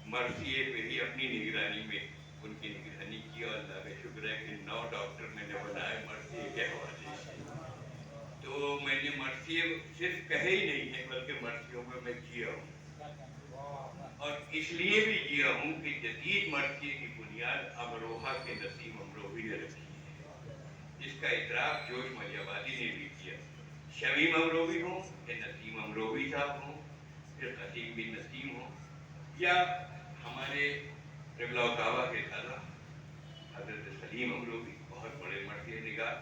مرثیے پہ ہی اپنی نگرانی میں ان کی نگرانی کی، اور اللہ کا شکر ہے کہ 9 ڈاکٹر میں نے بنائے مرثیے کے حوالے سے۔ تو میں نے مرثیے صرف کہے ہی نہیں ہے، بلکہ مرثیوں میں جیا ہوں، اور اس لیے بھی جیا ہوں کہ جدید مرثیے کی بنیاد امروہہ کے نسیم امروہی نے رکھی ہے، جس کا ادراک جوش ملی آبادی نے بھی کیا۔ شمیم امروہی ہوں کہ نسیم امروہی صاحب ہوں، پھر قسیم بن نسیم ہوں، یا ہمارے قبلہ و کعبہ کے دادا حضرت سلیم امروہی، بہت بڑے مرثیہ نگار۔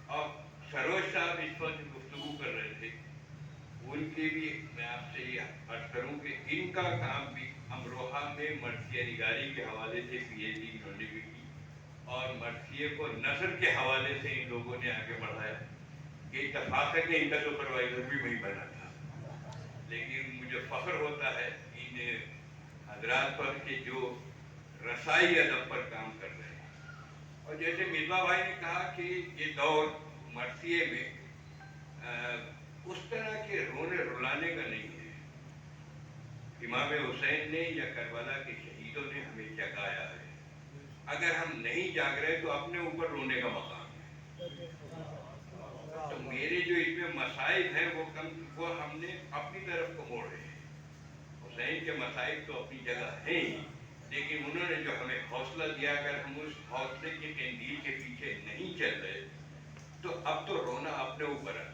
اور سروج صاحب اس وقت گفتگو کر رہے تھے، ان کے بھی میں آپ سے یہ عرض کروں کہ ان کا کام بھی امروہہ میں مرثیہ نگاری کے حوالے سے پی ایچ ڈی انہوں نے بھی کی، اور مرثیے کو نثر کے حوالے سے ان لوگوں نے آگے بڑھایا۔ یہ اتفاق ہے کہ ان کا سپروائزر بھی وہی بنا تھا، لیکن مجھے فخر ہوتا ہے ان حضرات پر کہ جو رسائی ادب پر کام کر رہے ہیں۔ اور جیسے مصباح بھائی نے کہا کہ یہ دور مرثیے میں اس طرح کے رونے رلانے کا نہیں ہے۔ امام حسین نے یا کربلا کے شہیدوں نے ہمیں جگایا ہے، اگر ہم نہیں جاگ رہے تو اپنے اوپر رونے کا مقام ہے۔ تو میرے جو اس میں مصائب ہیں وہ ہم نے اپنی طرف کو موڑے ہیں۔ حسین کے مصائب تو اپنی جگہ ہیں ہی، لیکن انہوں نے جو ہمیں حوصلہ دیا، اگر ہم اس حوصلے کی قندیل کے پیچھے نہیں چل رہے تو اب تو رونا اپنے اوپر ہے۔